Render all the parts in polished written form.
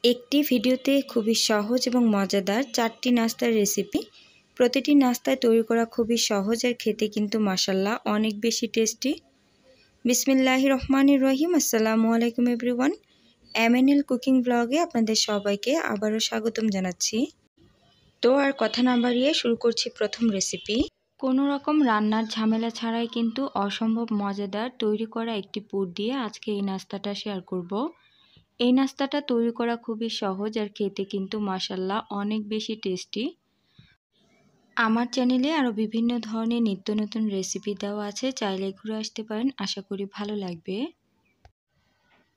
একটি ভিডিওতে খুবই সহজ এবং মজাদার 4টি নাস্তার রেসিপি। প্রতিটি নাস্তায় তৈরি করা খুবই সহজ আর খেতে কিন্তু মাশাআল্লাহ অনেক বেশি টেস্টি। বিসমিল্লাহির রহমানির রহিম। আসসালামু আলাইকুম এভরিওয়ান। MNL কুকিং ব্লগে আপনাদের সবাইকে আবারও স্বাগতম জানাচ্ছি। তো আর কথা না বাড়িয়ে শুরু করছি প্রথম রেসিপি। কোনো রকম রান্নার ঝামেলা ছাড়াই কিন্তু অসম্ভব মজাদার তৈরি করা একটি পুর দিয়ে আজকে এই নাস্তাটা শেয়ার করব। এই নাস্তাটা তৈরি করা খুবই সহজ আর খেতে কিন্তু মাশাআল্লাহ অনেক বেশি টেস্টি। আমার চ্যানেলে আরও বিভিন্ন ধরনের নিত্য নতুন রেসিপি দেওয়া আছে, চাইলে ঘুরে আসতে পারেন, আশা করি ভালো লাগবে।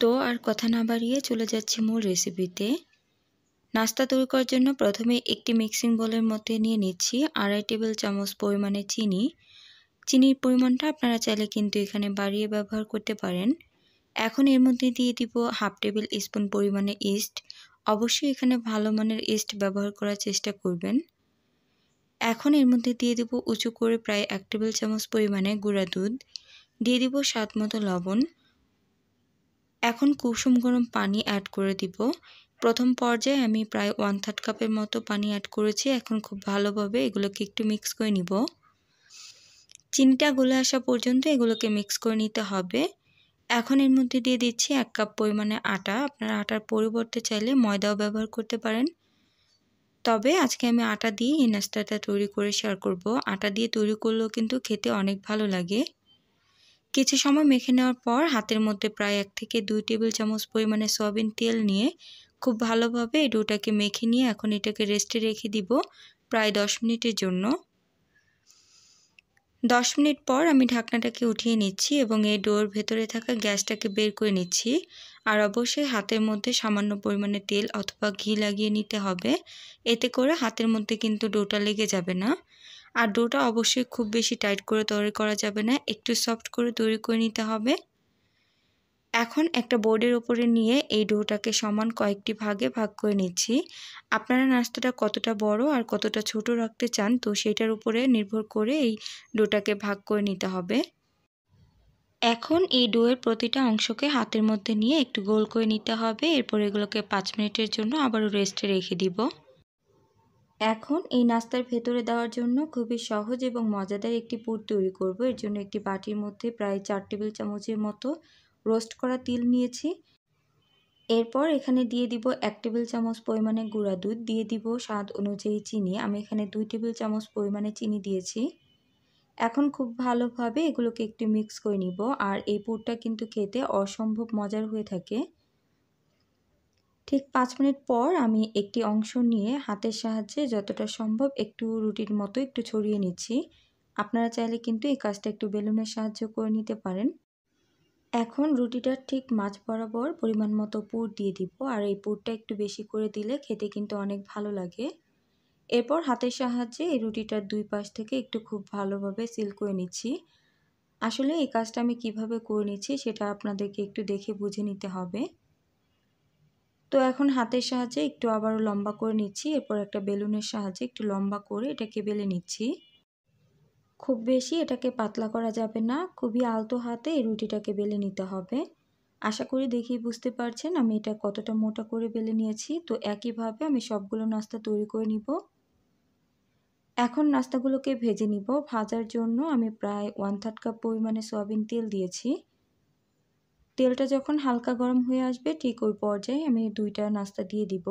তো আর কথা না বাড়িয়ে চলে যাচ্ছি মূল রেসিপিতে। নাস্তা তৈরি করার জন্য প্রথমে একটি মিক্সিং বোলের মধ্যে নিয়ে নিচ্ছি 2.5 টেবিল চামচ পরিমাণে চিনি। চিনির পরিমাণটা আপনারা চাইলে কিন্তু এখানে বাড়িয়ে ব্যবহার করতে পারেন। এখন এর মধ্যে দিয়ে দিব 1/2 টেবিল স্পুন পরিমাণে ইস্ট। অবশ্যই এখানে ভালো মানের ইস্ট ব্যবহার করার চেষ্টা করবেন। এখন এর মধ্যে দিয়ে দেব উঁচু করে প্রায় 1 টেবিল চামচ পরিমাণে গুঁড়া দুধ। দিয়ে দিব স্বাদ মতো লবণ। এখন কুসুম গরম পানি অ্যাড করে দিব। প্রথম পর্যায়ে আমি প্রায় 1/3 কাপের মতো পানি অ্যাড করেছি। এখন খুব ভালোভাবে এগুলোকে একটু মিক্স করে নিব। চিনিটা গলে আসা পর্যন্ত এগুলোকে মিক্স করে নিতে হবে। এখন এর মধ্যে দিয়ে দিচ্ছি 1 কাপ পরিমাণে আটা। আপনারা আটার পরিবর্তে চাইলে ময়দাও ব্যবহার করতে পারেন। তবে আজকে আমি আটা দিয়ে এই নাস্তাটা তৈরি করে শেয়ার করব। আটা দিয়ে তৈরি করলেও কিন্তু খেতে অনেক ভালো লাগে। কিছু সময় মেখে নেওয়ার পর হাতের মধ্যে প্রায় 1 থেকে 2 টেবিল চামচ পরিমাণে সয়াবিন তেল নিয়ে খুব ভালোভাবে এই ডোটাকে মেখে নিয়ে এখন এটাকে রেস্টে রেখে দিব প্রায় 10 মিনিটের জন্য। 10 মিনিট পর আমি ঢাকনাটাকে উঠিয়ে নিচ্ছি এবং এই ডোর ভেতরে থাকা গ্যাসটাকে বের করে নিচ্ছি। আর অবশ্যই হাতের মধ্যে সামান্য পরিমাণে তেল অথবা ঘি লাগিয়ে নিতে হবে। এতে করে হাতের মধ্যে কিন্তু ডোটা লেগে যাবে না। আর ডোটা অবশ্যই খুব বেশি টাইট করে তৈরি করা যাবে না, একটু সফট করে তৈরি করে নিতে হবে। এখন একটা বোর্ডের উপরে নিয়ে এই ডোটাকে সমান কয়েকটি ভাগে ভাগ করে নিচ্ছি। আপনারা নাস্তাটা কতটা বড় আর কতটা ছোট রাখতে চান তো সেটার উপরে নির্ভর করে এই ডোটাকে ভাগ করে নিতে হবে। এখন এই ডোয়ের প্রতিটা অংশকে হাতের মধ্যে নিয়ে একটু গোল করে নিতে হবে। এরপর এগুলোকে 5 মিনিটের জন্য আবারও রেস্টে রেখে দিব। এখন এই নাস্তার ভেতরে দেওয়ার জন্য খুবই সহজ এবং মজাদার একটি পুর তৈরি করব। এর জন্য একটি বাটির মধ্যে প্রায় 4 টেবিল চামচের মতো রোস্ট করা তিল নিয়েছি। এরপর এখানে দিয়ে দিব 1 টেবিল চামচ পরিমাণে গুঁড়া দুধ, দিয়ে দিব স্বাদ অনুযায়ী চিনি। আমি এখানে 2 টেবিল চামচ পরিমাণে চিনি দিয়েছি। এখন খুব ভালোভাবে এগুলোকে একটু মিক্স করে নিব। আর এই পুরটা কিন্তু খেতে অসম্ভব মজার হয়ে থাকে। ঠিক 5 মিনিট পর আমি একটি অংশ নিয়ে হাতের সাহায্যে যতটা সম্ভব একটু রুটির মতো একটু ছড়িয়ে নিচ্ছি। আপনারা চাইলে কিন্তু এই কাজটা একটু বেলুনের সাহায্য করে নিতে পারেন। এখন রুটিটার ঠিক মাঝ বরাবর পরিমাণ মতো পুর দিয়ে দিব। আর এই পুরটা একটু বেশি করে দিলে খেতে কিন্তু অনেক ভালো লাগে। এরপর হাতের সাহায্যে এই রুটিটার দুই পাশ থেকে একটু খুব ভালোভাবে সিল করে নিচ্ছি। আসলে এই কাজটা আমি কিভাবে করে নিচ্ছি সেটা আপনাদেরকে একটু দেখে বুঝে নিতে হবে। তো এখন হাতের সাহায্যে একটু আবারও লম্বা করে নিচ্ছি। এরপর একটা বেলুনের সাহায্যে একটু লম্বা করে এটাকে বেলে নিচ্ছি। খুব বেশি এটাকে পাতলা করা যাবে না, খুবই আলতো হাতে এই রুটিটাকে বেলে নিতে হবে। আশা করি দেখেই বুঝতে পারছেন আমি এটা কতটা মোটা করে বেলে নিয়েছি। তো একইভাবে আমি সবগুলো নাস্তা তৈরি করে নিব। এখন নাস্তাগুলোকে ভেজে নিব। ভাজার জন্য আমি প্রায় 1/3 কাপ পরিমাণে সয়াবিন তেল দিয়েছি। তেলটা যখন হালকা গরম হয়ে আসবে ঠিক ওই পর্যায়ে আমি 2টা নাস্তা দিয়ে দিব।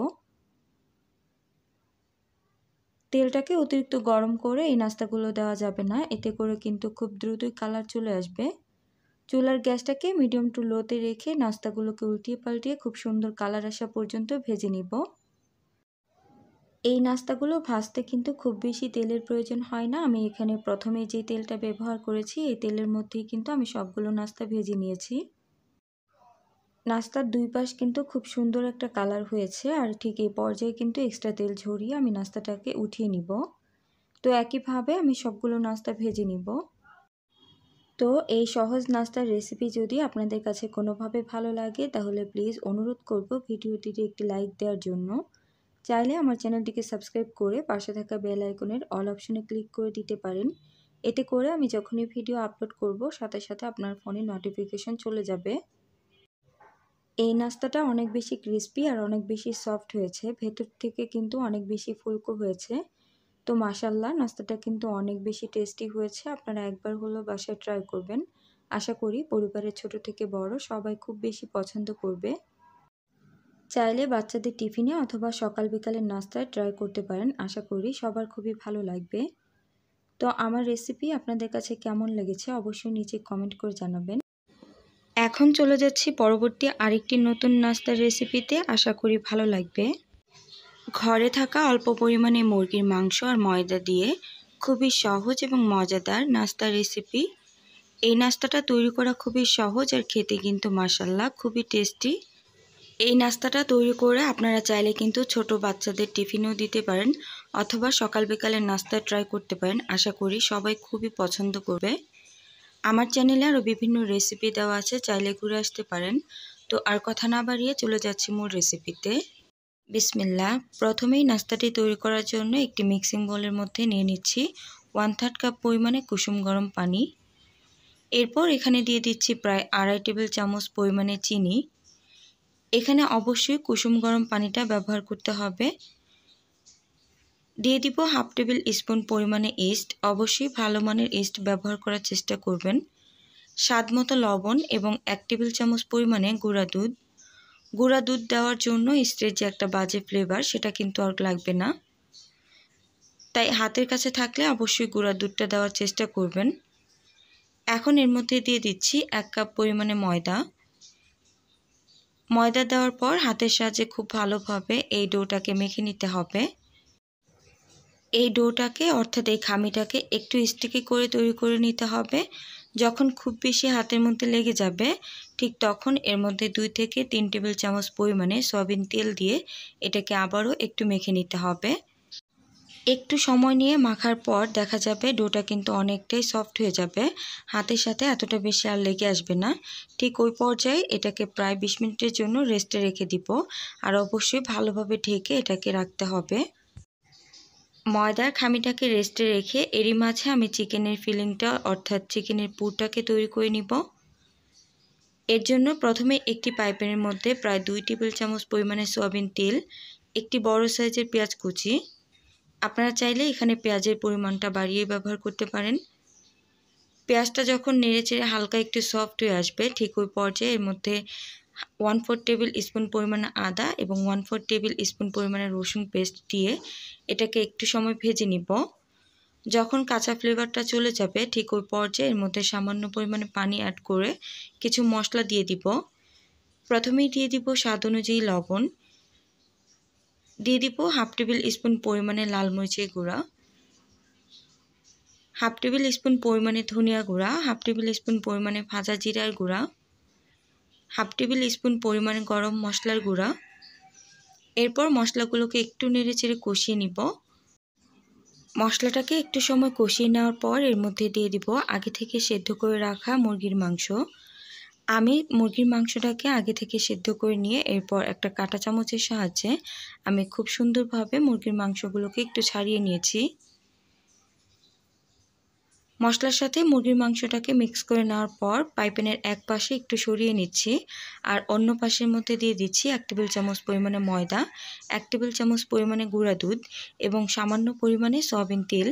তেলটাকে অতিরিক্ত গরম করে এই নাস্তাগুলো দেওয়া যাবে না, এতে করে কিন্তু খুব দ্রুতই কালার চলে আসবে। চুলার গ্যাসটাকে মিডিয়াম টু লোতে রেখে নাস্তাগুলোকে উল্টিয়ে পাল্টিয়ে খুব সুন্দর কালার আসা পর্যন্ত ভেজে নিব। এই নাস্তাগুলো ভাজতে কিন্তু খুব বেশি তেলের প্রয়োজন হয় না। আমি এখানে প্রথমে যে তেলটা ব্যবহার করেছি এই তেলের মধ্যেই কিন্তু আমি সবগুলো নাস্তা ভেজে নিয়েছি। নাস্তার দুই পাশ কিন্তু খুব সুন্দর একটা কালার হয়েছে। আর ঠিক এই পর্যায়ে কিন্তু এক্সট্রা তেল ঝরিয়ে আমি নাস্তাটাকে উঠিয়ে নিব। তো একইভাবে আমি সবগুলো নাস্তা ভেজে নিব। তো এই সহজ নাস্তার রেসিপি যদি আপনাদের কাছে কোনোভাবে ভালো লাগে তাহলে প্লিজ অনুরোধ করব ভিডিওটিতে একটি লাইক দেওয়ার জন্য। চাইলে আমার চ্যানেলটিকে সাবস্ক্রাইব করে পাশে থাকা বেল আইকনের অল অপশনে ক্লিক করে দিতে পারেন। এতে করে আমি যখনই ভিডিও আপলোড করব সাথে সাথে আপনার ফোনে নোটিফিকেশন চলে যাবে। এই নাস্তাটা অনেক বেশি ক্রিস্পি আর অনেক বেশি সফট হয়েছে, ভেতর থেকে কিন্তু অনেক বেশি ফুলকো হয়েছে। তো মাশাআল্লাহ নাস্তাটা কিন্তু অনেক বেশি টেস্টি হয়েছে। আপনারা একবার হলেও বাসায় ট্রাই করবেন। আশা করি পরিবারের ছোট থেকে বড় সবাই খুব বেশি পছন্দ করবে। চাইলে বাচ্চাদের টিফিনে অথবা সকাল বিকালের নাস্তায় ট্রাই করতে পারেন। আশা করি সবার খুবই ভালো লাগবে। তো আমার রেসিপি আপনাদের কাছে কেমন লেগেছে অবশ্যই নিচে কমেন্ট করে জানাবেন। এখন চলে যাচ্ছি পরবর্তী আরেকটি নতুন নাস্তার রেসিপিতে, আশা করি ভালো লাগবে। ঘরে থাকা অল্প পরিমাণে মুরগির মাংস আর ময়দা দিয়ে খুবই সহজ এবং মজাদার নাস্তার রেসিপি। এই নাস্তাটা তৈরি করা খুবই সহজ আর খেতে কিন্তু মাশাআল্লাহ খুবই টেস্টি। এই নাস্তাটা তৈরি করে আপনারা চাইলে কিন্তু ছোট বাচ্চাদের টিফিনেও দিতে পারেন অথবা সকাল বিকালের নাস্তা ট্রাই করতে পারেন। আশা করি সবাই খুবই পছন্দ করবে। আমার চ্যানেলে আরও বিভিন্ন রেসিপি দেওয়া আছে, চাইলে ঘুরে আসতে পারেন। তো আর কথা না বাড়িয়ে চলে যাচ্ছি মূল রেসিপিতে। বিসমিল্লাহ। প্রথমেই নাস্তাটি তৈরি করার জন্য একটি মিক্সিং বোলের মধ্যে নিয়ে নিচ্ছি 1/3 কাপ পরিমাণে কুসুম গরম পানি। এরপর এখানে দিয়ে দিচ্ছি প্রায় 2.5 টেবিল চামচ পরিমাণে চিনি। এখানে অবশ্যই কুসুম গরম পানিটা ব্যবহার করতে হবে। দিয়ে দিব 1/2 টেবিল স্পুন পরিমাণে ইস্ট, অবশ্যই ভালো মানের ইস্ট ব্যবহার করার চেষ্টা করবেন। স্বাদ মতো লবণ এবং 1 টেবিল চামচ পরিমাণে গুঁড়া দুধ। গুঁড়া দুধ দেওয়ার জন্য ইস্টের যে একটা বাজে ফ্লেভার সেটা কিন্তু আর লাগবে না, তাই হাতের কাছে থাকলে অবশ্যই গুঁড়া দুধটা দেওয়ার চেষ্টা করবেন। এখন এর মধ্যে দিয়ে দিচ্ছি 1 কাপ পরিমাণে ময়দা। ময়দা দেওয়ার পর হাতের সাহায্যে খুব ভালোভাবে এই ডোটাকে মেখে নিতে হবে। এই ডোটাকে অর্থাৎ এই খামিটাকে একটু স্টিকি করে তৈরি করে নিতে হবে। যখন খুব বেশি হাতের মধ্যে লেগে যাবে ঠিক তখন এর মধ্যে 2 থেকে 3 টেবিল চামচ পরিমাণে সয়াবিন তেল দিয়ে এটাকে আবারও একটু মেখে নিতে হবে। একটু সময় নিয়ে মাখার পর দেখা যাবে ডোটা কিন্তু অনেকটাই সফট হয়ে যাবে, হাতের সাথে এতটা বেশি আর লেগে আসবে না। ঠিক ওই পর্যায়ে এটাকে প্রায় 20 মিনিটের জন্য রেস্টে রেখে দিব, আর অবশ্যই ভালোভাবে ঢেকে এটাকে রাখতে হবে। ময়দার খামিটাকে রেস্টে রেখে এরই মাঝে আমি চিকেনের ফিলিংটা অর্থাৎ চিকেনের পুরটাকে তৈরি করে নিব। এর জন্য প্রথমে একটি পাইপের মধ্যে প্রায় 2 টেবিল চামচ পরিমাণে সয়াবিন তেল, একটি বড় সাইজের পেঁয়াজ কুচি। আপনারা চাইলে এখানে পেঁয়াজের পরিমাণটা বাড়িয়ে ব্যবহার করতে পারেন। পেঁয়াজটা যখন নেড়েচেড়ে হালকা একটু সফট হয়ে আসবে ঠিক ওই পর্যায়ে এর মধ্যে 1/4 টেবিল স্পুন পরিমাণে আদা এবং 1/4 টেবিল স্পুন পরিমাণে রসুন পেস্ট দিয়ে এটাকে একটু সময় ভেজে নিব। যখন কাঁচা ফ্লেভারটা চলে যাবে ঠিক ওই পর্যায়ে এর মধ্যে সামান্য পরিমাণে পানি অ্যাড করে কিছু মশলা দিয়ে দিব। প্রথমেই দিয়ে দিব স্বাদ অনুযায়ী লবণ, দিয়ে দিব 1/2 টেবিল স্পুন পরিমাণে লাল মরিচের গুঁড়া, 1/2 টেবিল স্পুন পরিমাণে ধনিয়া গুঁড়া, 1/2 টেবিল স্পুন পরিমাণে ভাজা জিরার গুঁড়া, 1/2 টেবিল স্পুন পরিমাণে গরম মশলার গুঁড়া। এরপর মশলাগুলোকে একটু নেড়েচেড়ে কষিয়ে নিব। মশলাটাকে একটু সময় কষিয়ে নেওয়ার পর এর মধ্যে দিয়ে দিব আগে থেকে সেদ্ধ করে রাখা মুরগির মাংস। আমি মুরগির মাংসটাকে আগে থেকে সেদ্ধ করে নিয়ে এরপর একটা কাঁটা চামচের সাহায্যে আমি খুব সুন্দরভাবে মুরগির মাংসগুলোকে একটু ছাড়িয়ে নিয়েছি। মশলার সাথে মুরগির মাংসটাকে মিক্স করে নেওয়ার পর পাইপ্যানের এক পাশে একটু সরিয়ে নিচ্ছি, আর অন্য পাশের মধ্যে দিয়ে দিচ্ছি 1 টেবিল চামচ পরিমাণে ময়দা, 1 টেবিল চামচ পরিমাণে গুঁড়া দুধ এবং সামান্য পরিমাণে সয়াবিন তেল।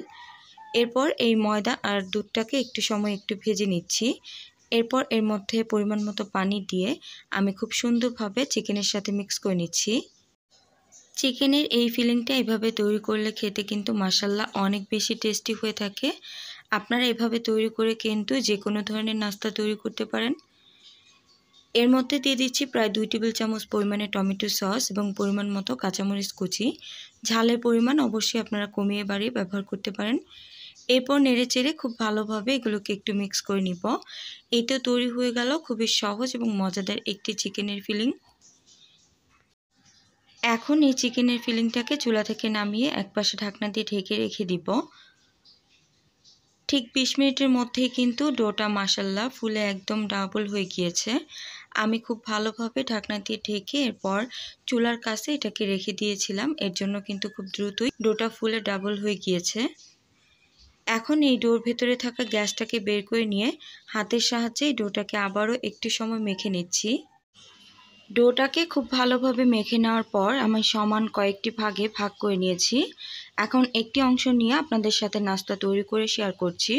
এরপর এই ময়দা আর দুধটাকে একটু সময় একটু ভেজে নিচ্ছি। এরপর এর মধ্যে পরিমাণ মতো পানি দিয়ে আমি খুব সুন্দরভাবে চিকেনের সাথে মিক্স করে নিচ্ছি। চিকেনের এই ফিলিংটা এভাবে তৈরি করলে খেতে কিন্তু মাশাআল্লাহ অনেক বেশি টেস্টি হয়ে থাকে। আপনারা এভাবে তৈরি করে কিন্তু যে কোনো ধরনের নাস্তা তৈরি করতে পারেন। এর মধ্যে দিয়ে দিচ্ছি প্রায় 2 টেবিল চামচ পরিমাণে টমেটো সস এবং পরিমাণ মতো কাঁচামরিচ কুচি। ঝালের পরিমাণ অবশ্যই আপনারা কমিয়ে বাড়িয়ে ব্যবহার করতে পারেন। এরপর নেড়েচেড়ে খুব ভালোভাবে এগুলোকে একটু মিক্স করে নিব। এই তো তৈরি হয়ে গেল খুবই সহজ এবং মজাদার একটি চিকেনের ফিলিং। এখন এই চিকেনের ফিলিংটাকে চুলা থেকে নামিয়ে একপাশে ঢাকনা দিয়ে ঢেকে রেখে দিব। ঠিক 20 মিনিটের মধ্যেই কিন্তু ডোটা মাশাআল্লাহ ফুলে একদম ডাবল হয়ে গিয়েছে। আমি খুব ভালোভাবে ঢাকনা দিয়ে ঢেকে এরপর চুলার কাছে এটাকে রেখে দিয়েছিলাম, এর জন্য কিন্তু খুব দ্রুতই ডোটা ফুলে ডাবল হয়ে গিয়েছে। এখন এই ডোর ভেতরে থাকা গ্যাসটাকে বের করে নিয়ে হাতের সাহায্যে এই ডোটাকে আবারও একটু সময় মেখে নিচ্ছি। ডোটাকে খুব ভালোভাবে মেখে নেওয়ার পর আমি সমান কয়েকটি ভাগে ভাগ করে নিয়েছি। এখন একটি অংশ নিয়ে আপনাদের সাথে নাস্তা তৈরি করে শেয়ার করছি।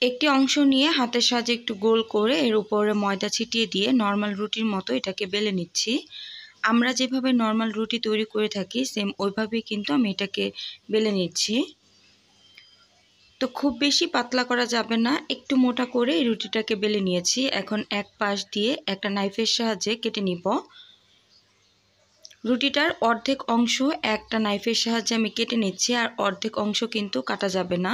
একটি অংশ নিয়ে হাতের সাহায্যে একটু গোল করে এর উপরে ময়দা ছিটিয়ে দিয়ে নর্মাল রুটির মতো এটাকে বেলে নিচ্ছি। আমরা যেভাবে নর্মাল রুটি তৈরি করে থাকি সেম ওইভাবেই কিন্তু আমি এটাকে বেলে নিচ্ছি। তো খুব বেশি পাতলা করা যাবে না, একটু মোটা করে এই রুটিটাকে বেলে নিয়েছি। এখন এক পাশ দিয়ে একটা নাইফের সাহায্যে কেটে নিব। রুটিটার অর্ধেক অংশ একটা নাইফের সাহায্যে আমি কেটে নিচ্ছি, আর অর্ধেক অংশ কিন্তু কাটা যাবে না।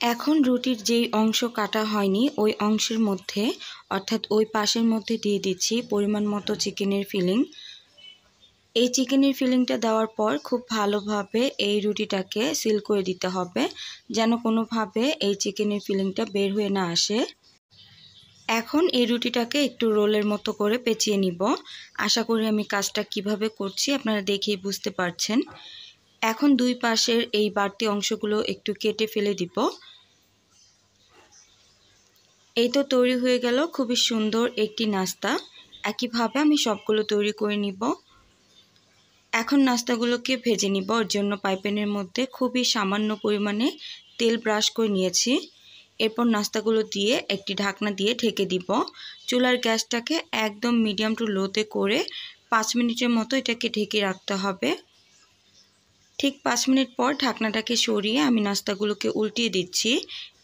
এখন রুটির যেই অংশ কাটা হয়নি ওই অংশের মধ্যে অর্থাৎ ওই পাশের মধ্যে দিয়ে দিচ্ছি পরিমাণ মতো চিকেনের ফিলিং। এই চিকেনের ফিলিংটা দেওয়ার পর খুব ভালোভাবে এই রুটিটাকে সিল করে দিতে হবে, যেন কোনোভাবে এই চিকেনের ফিলিংটা বের হয়ে না আসে। এখন এই রুটিটাকে একটু রোলের মতো করে পেঁচিয়ে নিব। আশা করি আমি কাজটা কিভাবে করছি আপনারা দেখেই বুঝতে পারছেন। এখন দুই পাশের এই বাড়তি অংশগুলো একটু কেটে ফেলে দিব। এই তো তৈরি হয়ে গেল খুবই সুন্দর একটি নাস্তা। একইভাবে আমি সবগুলো তৈরি করে নিব। এখন নাস্তাগুলোকে ভেজে নিব। ওর জন্য পাইপ্যানের মধ্যে খুবই সামান্য পরিমাণে তেল ব্রাশ করে নিয়েছি। এরপর নাস্তাগুলো দিয়ে একটি ঢাকনা দিয়ে ঢেকে দিব। চুলার গ্যাসটাকে একদম মিডিয়াম টু লোতে করে 5 মিনিটের মতো এটাকে ঢেকে রাখতে হবে। ঠিক 5 মিনিট পর ঢাকনাটাকে সরিয়ে আমি নাস্তাগুলোকে উল্টিয়ে দিচ্ছি।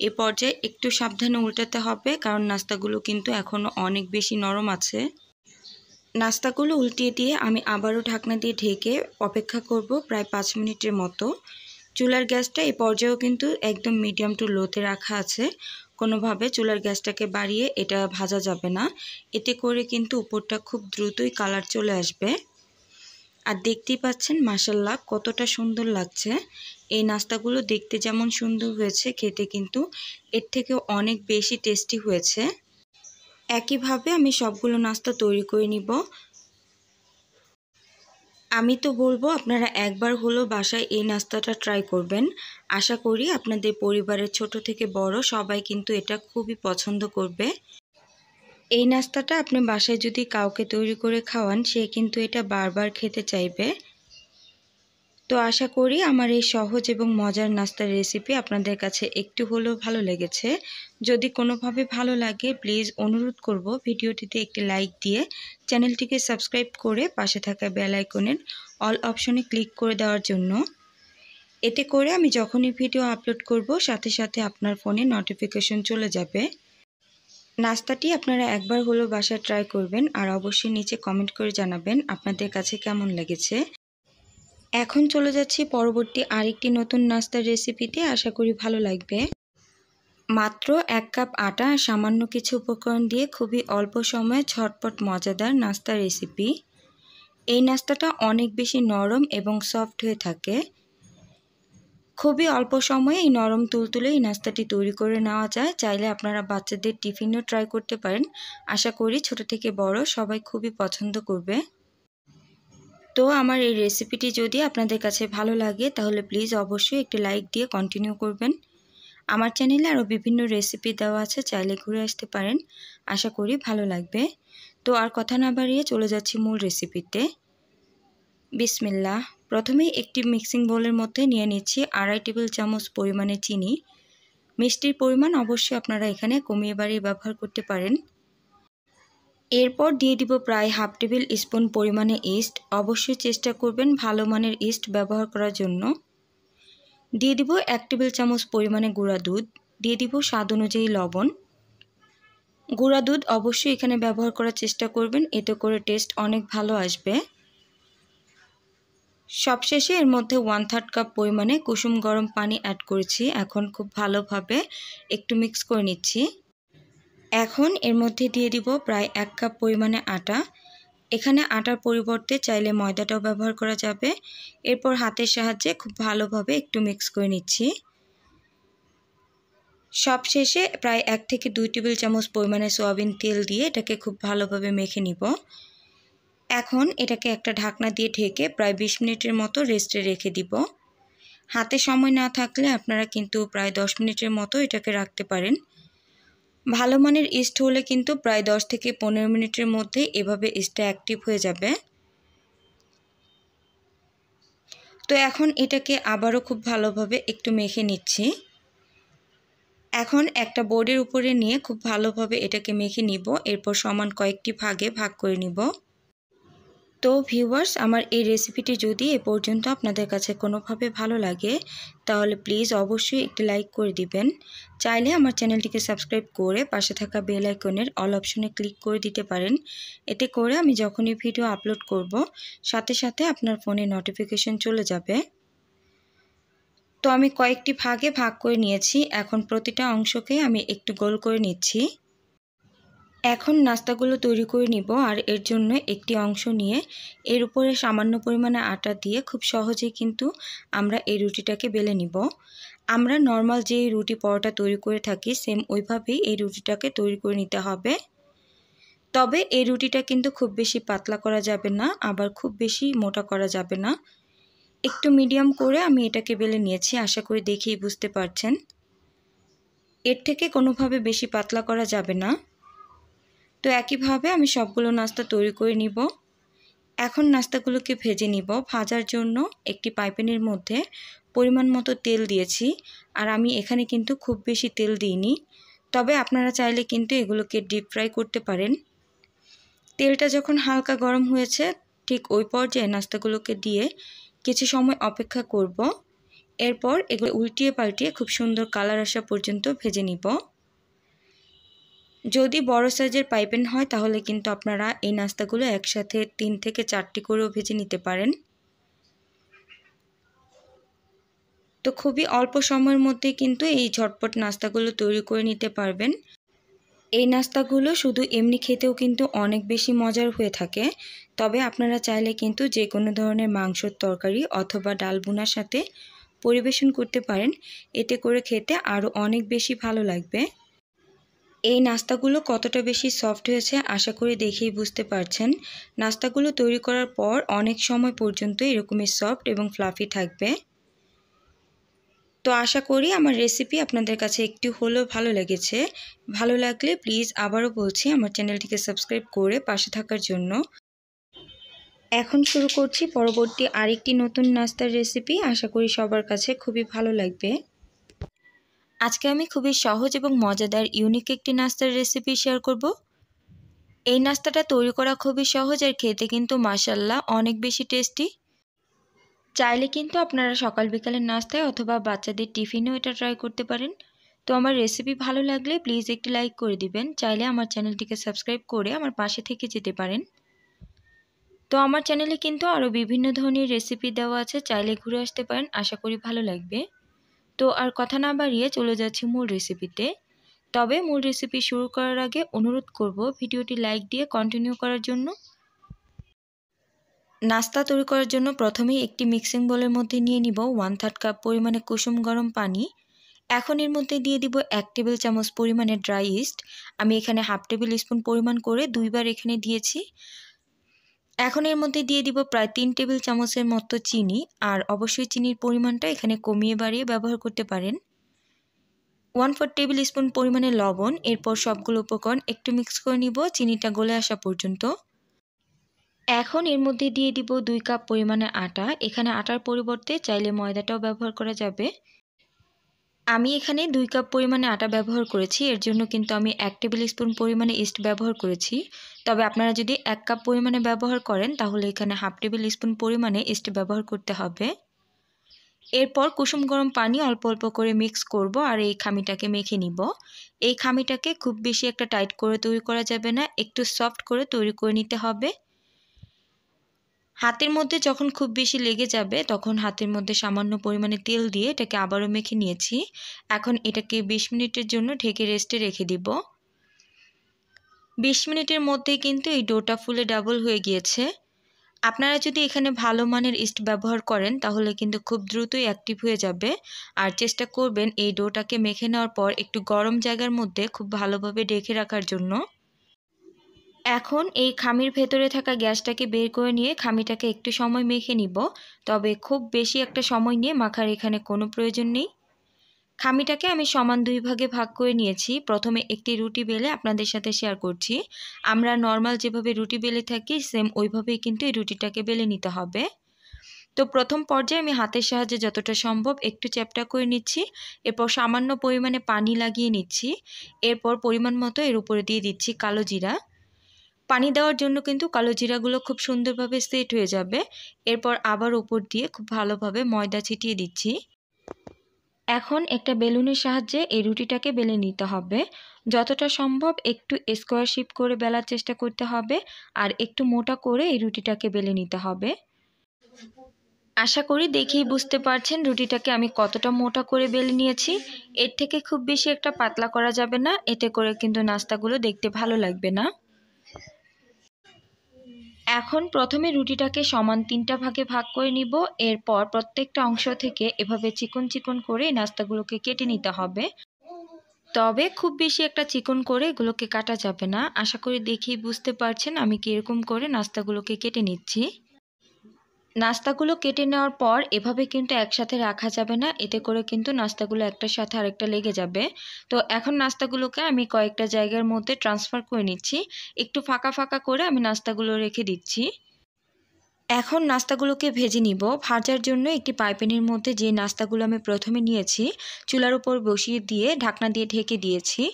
এ পর্যায়ে একটু সাবধানে উল্টাতে হবে, কারণ নাস্তাগুলো কিন্তু এখনও অনেক বেশি নরম আছে। নাস্তাগুলো উল্টিয়ে দিয়ে আমি আবারও ঢাকনা দিয়ে ঢেকে অপেক্ষা করব প্রায় 5 মিনিটের মতো। চুলার গ্যাসটা এই পর্যায়েও কিন্তু একদম মিডিয়াম টু লোতে রাখা আছে। কোনোভাবে চুলার গ্যাসটাকে বাড়িয়ে এটা ভাজা যাবে না, এতে করে কিন্তু উপরটা খুব দ্রুতই কালার চলে আসবে। আর দেখতেই পাচ্ছেন মাশাআল্লাহ কতটা সুন্দর লাগছে। এই নাস্তাগুলো দেখতে যেমন সুন্দর হয়েছে, খেতে কিন্তু এর থেকেও অনেক বেশি টেস্টি হয়েছে। একইভাবে আমি সবগুলো নাস্তা তৈরি করে নিব। আমি তো বলবো আপনারা একবার হলো বাসায় এই নাস্তাটা ট্রাই করবেন। আশা করি আপনাদের পরিবারের ছোট থেকে বড় সবাই কিন্তু এটা খুবই পছন্দ করবে। এই নাস্তাটা আপনি বাসায় যদি কাউকে তৈরি করে খাওয়ান, সে কিন্তু এটা বারবার খেতে চাইবে। তো আশা করি আমার এই সহজ এবং মজার নাস্তার রেসিপি আপনাদের কাছে একটু হলেও ভালো লেগেছে। যদি কোনোভাবে ভালো লাগে প্লিজ অনুরোধ করব ভিডিওটিতে একটি লাইক দিয়ে চ্যানেলটিকে সাবস্ক্রাইব করে পাশে থাকা বেল আইকনের অল অপশনে ক্লিক করে দেওয়ার জন্য। এতে করে আমি যখনই ভিডিও আপলোড করব সাথে সাথে আপনার ফোনে নোটিফিকেশন চলে যাবে। নাস্তাটি আপনারা একবার হলেও বাসায় ট্রাই করবেন, আর অবশ্যই নিচে কমেন্ট করে জানাবেন আপনাদের কাছে কেমন লেগেছে। এখন চলে যাচ্ছি পরবর্তী আরেকটি নতুন নাস্তার রেসিপিতে, আশা করি ভালো লাগবে। মাত্র 1 কাপ আটা আর সামান্য কিছু উপকরণ দিয়ে খুবই অল্প সময়ে ঝটপট মজাদার নাস্তার রেসিপি। এই নাস্তাটা অনেক বেশি নরম এবং সফট হয়ে থাকে। খুবই অল্প সময়ে এই নরম তুলতুলে এই নাস্তাটি তৈরি করে নেওয়া যায়। চাইলে আপনারা বাচ্চাদের টিফিনও ট্রাই করতে পারেন। আশা করি ছোট থেকে বড় সবাই খুবই পছন্দ করবে। তো আমার এই রেসিপিটি যদি আপনাদের কাছে ভালো লাগে তাহলে প্লিজ অবশ্যই একটি লাইক দিয়ে কন্টিনিউ করবেন। আমার চ্যানেলে আরও বিভিন্ন রেসিপি দেওয়া আছে, চাইলে ঘুরে আসতে পারেন। আশা করি ভালো লাগবে। তো আর কথা না বাড়িয়ে চলে যাচ্ছি মূল রেসিপিতে। বিসমিল্লাহ। প্রথমেই একটি মিক্সিং বোলের মধ্যে নিয়ে নিচ্ছি 2.5 টেবিল চামচ পরিমাণে চিনি। মিষ্টির পরিমাণ অবশ্যই আপনারা এখানে কমিয়ে বাড়িয়ে ব্যবহার করতে পারেন। এরপর দিয়ে দিব প্রায় 1/2 টেবিল স্পুন পরিমাণে ইস্ট। অবশ্যই চেষ্টা করবেন ভালো মানের ইস্ট ব্যবহার করার জন্য। দিয়ে দিব 1 টেবিল চামচ পরিমাণে গুঁড়া দুধ। দিয়ে দিব স্বাদ অনুযায়ী লবণ। গুঁড়া দুধ অবশ্যই এখানে ব্যবহার করার চেষ্টা করবেন, এতে করে টেস্ট অনেক ভালো আসবে। সবশেষে এর মধ্যে 1/3 কাপ পরিমাণে কুসুম গরম পানি অ্যাড করেছি। এখন খুব ভালোভাবে একটু মিক্স করে নিচ্ছি। এখন এর মধ্যে দিয়ে দিব প্রায় 1 কাপ পরিমাণে আটা। এখানে আটার পরিবর্তে চাইলে ময়দাটাও ব্যবহার করা যাবে। এরপর হাতের সাহায্যে খুব ভালোভাবে একটু মিক্স করে নিচ্ছি। সবশেষে প্রায় 1 থেকে 2 টেবিল চামচ পরিমাণে সয়াবিন তেল দিয়ে এটাকে খুব ভালোভাবে মেখে নিব। এখন এটাকে একটা ঢাকনা দিয়ে ঢেকে প্রায় 20 মিনিটের মতো রেস্টে রেখে দিব। হাতে সময় না থাকলে আপনারা কিন্তু প্রায় 10 মিনিটের মতো এটাকে রাখতে পারেন। ভালো মানের ইস্ট হলে কিন্তু প্রায় 10 থেকে 15 মিনিটের মধ্যে এভাবে ইস্টটা অ্যাক্টিভ হয়ে যাবে। তো এখন এটাকে আবারও খুব ভালোভাবে একটু মেখে নিচ্ছি। এখন একটা বোর্ডের উপরে নিয়ে খুব ভালোভাবে এটাকে মেখে নিব, এরপর সমান কয়েকটি ভাগে ভাগ করে নিব। তো ভিউয়ার্স, আমার এই রেসিপিটি যদি এ পর্যন্ত আপনাদের কাছে কোনোভাবে ভালো লাগে তাহলে প্লিজ অবশ্যই একটি লাইক করে দিবেন। চাইলে আমার চ্যানেলটিকে সাবস্ক্রাইব করে পাশে থাকা বেল আইকনের অল অপশনে ক্লিক করে দিতে পারেন। এতে করে আমি যখনই ভিডিও আপলোড করব সাথে সাথে আপনার ফোনে নোটিফিকেশন চলে যাবে। তো আমি কয়েকটি ভাগে ভাগ করে নিয়েছি। এখন প্রতিটা অংশকে আমি একটু গোল করে নিচ্ছি। এখন নাস্তাগুলো তৈরি করে নিব, আর এর জন্য একটি অংশ নিয়ে এর উপরে সামান্য পরিমাণে আটা দিয়ে খুব সহজেই কিন্তু আমরা এই রুটিটাকে বেলে নিব। আমরা নর্মাল যে রুটি পরোটা তৈরি করে থাকি সেম ওইভাবেই এই রুটিটাকে তৈরি করে নিতে হবে। তবে এই রুটিটা কিন্তু খুব বেশি পাতলা করা যাবে না, আবার খুব বেশি মোটা করা যাবে না। একটু মিডিয়াম করে আমি এটাকে বেলে নিয়েছি, আশা করি দেখেই বুঝতে পারছেন। এর থেকে কোনোভাবে বেশি পাতলা করা যাবে না। তো একইভাবে আমি সবগুলো নাস্তা তৈরি করে নিব। এখন নাস্তাগুলোকে ভেজে নিব। ভাজার জন্য একটি পাইপ্যানের মধ্যে পরিমাণ মতো তেল দিয়েছি, আর আমি এখানে কিন্তু খুব বেশি তেল দিইনি। তবে আপনারা চাইলে কিন্তু এগুলোকে ডিপ ফ্রাই করতে পারেন। তেলটা যখন হালকা গরম হয়েছে ঠিক ওই পর্যায়ে নাস্তাগুলোকে দিয়ে কিছু সময় অপেক্ষা করব। এরপর এগুলো উল্টিয়ে পাল্টিয়ে খুব সুন্দর কালার আসা পর্যন্ত ভেজে নিব। যদি বড় সাইজের পাইপেন হয় তাহলে কিন্তু আপনারা এই নাস্তাগুলো একসাথে 3 থেকে 4টি করেও ভেজে নিতে পারেন। তো খুবই অল্প সময়ের মধ্যে কিন্তু এই ঝটপট নাস্তাগুলো তৈরি করে নিতে পারবেন। এই নাস্তাগুলো শুধু এমনি খেতেও কিন্তু অনেক বেশি মজার হয়ে থাকে। তবে আপনারা চাইলে কিন্তু যে কোনো ধরনের মাংসের তরকারি অথবা ডাল ভুনার সাথে পরিবেশন করতে পারেন। এতে করে খেতে আরও অনেক বেশি ভালো লাগবে। এই নাস্তাগুলো কতটা বেশি সফট হয়েছে আশা করি দেখেই বুঝতে পারছেন। নাস্তাগুলো তৈরি করার পর অনেক সময় পর্যন্ত এরকমই সফট এবং ফ্লাফি থাকবে। তো আশা করি আমার রেসিপি আপনাদের কাছে একটু হলেও ভালো লেগেছে। ভালো লাগলে প্লিজ আবারও বলছি আমার চ্যানেলটিকে সাবস্ক্রাইব করে পাশে থাকার জন্য। এখন শুরু করছি পরবর্তী আরেকটি নতুন নাস্তার রেসিপি। আশা করি সবার কাছে খুবই ভালো লাগবে। আজকে আমি খুবই সহজ এবং মজাদার ইউনিক একটি নাস্তার রেসিপি শেয়ার করব। এই নাস্তাটা তৈরি করা খুবই সহজ আর খেতে কিন্তু মাশাআল্লাহ অনেক বেশি টেস্টি। চাইলে কিন্তু আপনারা সকাল বিকালের নাস্তায় অথবা বাচ্চাদের টিফিনেও এটা ট্রাই করতে পারেন। তো আমার রেসিপি ভালো লাগলে প্লিজ একটি লাইক করে দিবেন। চাইলে আমার চ্যানেলটিকে সাবস্ক্রাইব করে আমার পাশে থেকে যেতে পারেন। তো আমার চ্যানেলে কিন্তু আরও বিভিন্ন ধরনের রেসিপি দেওয়া আছে, চাইলে ঘুরে আসতে পারেন, আশা করি ভালো লাগবে। তো আর কথা না বাড়িয়ে চলে যাচ্ছি মূল রেসিপিতে। তবে মূল রেসিপি শুরু করার আগে অনুরোধ করব ভিডিওটি লাইক দিয়ে কন্টিনিউ করার জন্য। নাস্তা তৈরি করার জন্য প্রথমেই একটি মিক্সিং বোলের মধ্যে নিয়ে নিব 1/3 কাপ পরিমাণে কুসুম গরম পানি। এখন এর মধ্যে দিয়ে দিব 1 টেবিল চামচ পরিমাণে ড্রাই ইস্ট। আমি এখানে হাফ টেবিল স্পুন পরিমাণ করে দুইবার এখানে দিয়েছি। এখন এর মধ্যে দিয়ে দিব প্রায় 3 টেবিল চামচের মতো চিনি, আর অবশ্যই চিনির পরিমাণটা এখানে কমিয়ে বাড়িয়ে ব্যবহার করতে পারেন। 1/4 টেবিল স্পুন পরিমাণে লবণ। এরপর সবগুলো উপকরণ একটু মিক্স করে নিব চিনিটা গলে আসা পর্যন্ত। এখন এর মধ্যে দিয়ে দিব 2 কাপ পরিমাণে আটা। এখানে আটার পরিবর্তে চাইলে ময়দাটাও ব্যবহার করা যাবে। আমি এখানে 2 কাপ পরিমাণে আটা ব্যবহার করেছি, এর জন্য কিন্তু আমি 1 টেবিল স্পুন পরিমাণে ইস্ট ব্যবহার করেছি। তবে আপনারা যদি 1 কাপ পরিমাণে ব্যবহার করেন তাহলে এখানে হাফ টেবিল স্পুন পরিমাণে ইস্ট ব্যবহার করতে হবে। এরপর কুসুম গরম পানি অল্প অল্প করে মিক্স করব আর এই খামিটাকে মেখে নিব। এই খামিটাকে খুব বেশি একটা টাইট করে তৈরি করা যাবে না, একটু সফট করে তৈরি করে নিতে হবে। হাতের মধ্যে যখন খুব বেশি লেগে যাবে তখন হাতের মধ্যে সামান্য পরিমাণে তেল দিয়ে এটাকে আবারও মেখে নিয়েছি। এখন এটাকে 20 মিনিটের জন্য ঢেকে রেস্টে রেখে দিব। 20 মিনিটের মধ্যেই কিন্তু এই ডোটা ফুলে ডাবল হয়ে গিয়েছে। আপনারা যদি এখানে ভালো মানের ইস্ট ব্যবহার করেন তাহলে কিন্তু খুব দ্রুতই অ্যাক্টিভ হয়ে যাবে। আর চেষ্টা করবেন এই ডোটাকে মেখে নেওয়ার পর একটু গরম জায়গার মধ্যে খুব ভালোভাবে ঢেকে রাখার জন্য। এখন এই খামির ভেতরে থাকা গ্যাসটাকে বের করে নিয়ে খামিটাকে একটু সময় মেখে নিব। তবে খুব বেশি একটা সময় নিয়ে মাখার এখানে কোনো প্রয়োজন নেই। খামিটাকে আমি সমান 2 ভাগে ভাগ করে নিয়েছি। প্রথমে একটি রুটি বেলে আপনাদের সাথে শেয়ার করছি। আমরা নর্মাল যেভাবে রুটি বেলে থাকি সেম ওইভাবেই কিন্তু এই রুটিটাকে বেলে নিতে হবে। তো প্রথম পর্যায়ে আমি হাতের সাহায্যে যতটা সম্ভব একটু চ্যাপ্টা করে নিচ্ছি। এরপর সামান্য পরিমাণে পানি লাগিয়ে নিচ্ছি। এরপর পরিমাণ মতো এর উপরে দিয়ে দিচ্ছি কালো জিরা। পানি দেওয়ার জন্য কিন্তু কালো জিরাগুলো খুব সুন্দরভাবে সেট হয়ে যাবে। এরপর আবার উপর দিয়ে খুব ভালোভাবে ময়দা ছিটিয়ে দিচ্ছি। এখন একটা বেলুনের সাহায্যে এই রুটিটাকে বেলে নিতে হবে। যতটা সম্ভব একটু স্কোয়ার শেপ করে বেলার চেষ্টা করতে হবে আর একটু মোটা করে এই রুটিটাকে বেলে নিতে হবে। আশা করি দেখেই বুঝতে পারছেন রুটিটাকে আমি কতটা মোটা করে বেলে নিয়েছি। এর থেকে খুব বেশি একটা পাতলা করা যাবে না, এতে করে কিন্তু নাস্তাগুলো দেখতে ভালো লাগবে না। এখন প্রথমে রুটিটাকে সমান 3টা ভাগে ভাগ করে নিব। এরপর প্রত্যেকটা অংশ থেকে এভাবে চিকন চিকন করে নাস্তাগুলোকে কেটে নিতে হবে। তবে খুব বেশি একটা চিকন করে এগুলোকে কাটা যাবে না। আশা করি দেখেই বুঝতে পারছেন আমি কীরকম করে নাস্তাগুলোকে কেটে নিচ্ছি। নাস্তাগুলো কেটে নেওয়ার পর এভাবে কিন্তু একসাথে রাখা যাবে না, এতে করে কিন্তু নাস্তাগুলো একটার সাথে আরেকটা লেগে যাবে। তো এখন নাস্তাগুলোকে আমি কয়েকটা জায়গার মধ্যে ট্রান্সফার করে নিচ্ছি। একটু ফাঁকা ফাঁকা করে আমি নাস্তাগুলো রেখে দিচ্ছি। এখন নাস্তাগুলোকে ভেজে নিব। ভাজার জন্য একটি পাইপ্যানের মধ্যে যে নাস্তাগুলো আমি প্রথমে নিয়েছি চুলার উপর বসিয়ে দিয়ে ঢাকনা দিয়ে ঢেকে দিয়েছি।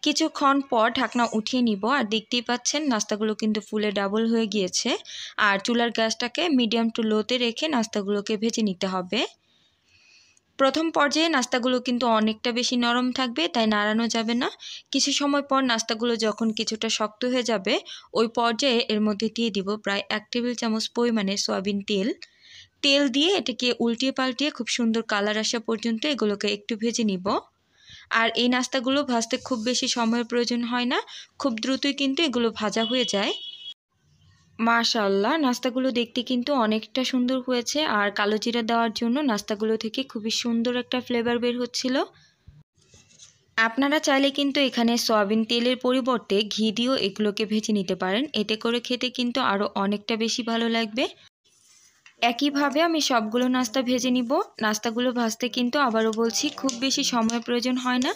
কিছুক্ষণ পর ঢাকনা উঠিয়ে নিব আর দেখতেই পাচ্ছেন নাস্তাগুলো কিন্তু ফুলে ডাবল হয়ে গিয়েছে। আর চুলার গ্যাসটাকে মিডিয়াম টু লোতে রেখে নাস্তাগুলোকে ভেজে নিতে হবে। প্রথম পর্যায়ে নাস্তাগুলো কিন্তু অনেকটা বেশি নরম থাকবে, তাই নাড়ানো যাবে না। কিছু সময় পর নাস্তাগুলো যখন কিছুটা শক্ত হয়ে যাবে ওই পর্যায়ে এর মধ্যে দিয়ে দিব প্রায় 1 টেবিল চামচ পরিমাণে সয়াবিন তেল। তেল দিয়ে এটাকে উল্টিয়ে পাল্টিয়ে খুব সুন্দর কালার আসা পর্যন্ত এগুলোকে একটু ভেজে নিব। আর এই নাস্তাগুলো ভাজতে খুব বেশি সময়ের প্রয়োজন হয় না, খুব দ্রুতই কিন্তু এগুলো ভাজা হয়ে যায়। মাশাআল্লাহ, নাস্তাগুলো দেখতে কিন্তু অনেকটা সুন্দর হয়েছে আর কালো জিরা দেওয়ার জন্য নাস্তাগুলো থেকে খুবই সুন্দর একটা ফ্লেভার বের হচ্ছিল। আপনারা চাইলে কিন্তু এখানে সয়াবিন তেলের পরিবর্তে ঘি দিয়েও এগুলোকে ভেজে নিতে পারেন, এতে করে খেতে কিন্তু আরও অনেকটা বেশি ভালো লাগবে। একইভাবে আমি সবগুলো নাস্তা ভেজে নিব। নাস্তাগুলো ভাজতে কিন্তু আবারও বলছি খুব বেশি সময়ের প্রয়োজন হয় না।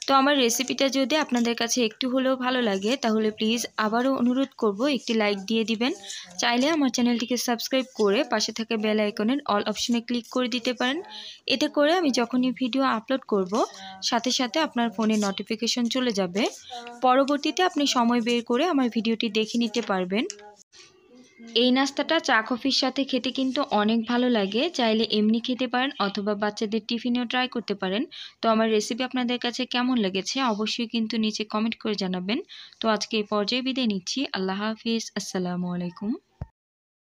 তো আমার রেসিপিটা যদি আপনাদের কাছে একটু হলেও ভালো লাগে তাহলে প্লিজ আবারও অনুরোধ করব একটি লাইক দিয়ে দিবেন। চাইলে আমার চ্যানেলটিকে সাবস্ক্রাইব করে পাশে থাকা বেল আইকনের অল অপশনে ক্লিক করে দিতে পারেন। এতে করে আমি যখনই ভিডিও আপলোড করব সাথে সাথে আপনার ফোনে নোটিফিকেশন চলে যাবে। পরবর্তীতে আপনি সময় বের করে আমার ভিডিওটি দেখে নিতে পারবেন। এই নাস্তাটা চা কফির সাথে খেতে কিন্তু অনেক ভালো লাগে। চাইলে এমনি খেতে পারেন অথবা বাচ্চাদের টিফিনেও ট্রাই করতে পারেন। তো আমার রেসিপি আপনাদের কাছে কেমন লেগেছে অবশ্যই কিন্তু নিচে কমেন্ট করে জানাবেন। তো আজকে এই পর্যায়ে বিদায় নিচ্ছি। আল্লাহ হাফিজ। আসসালামু আলাইকুম।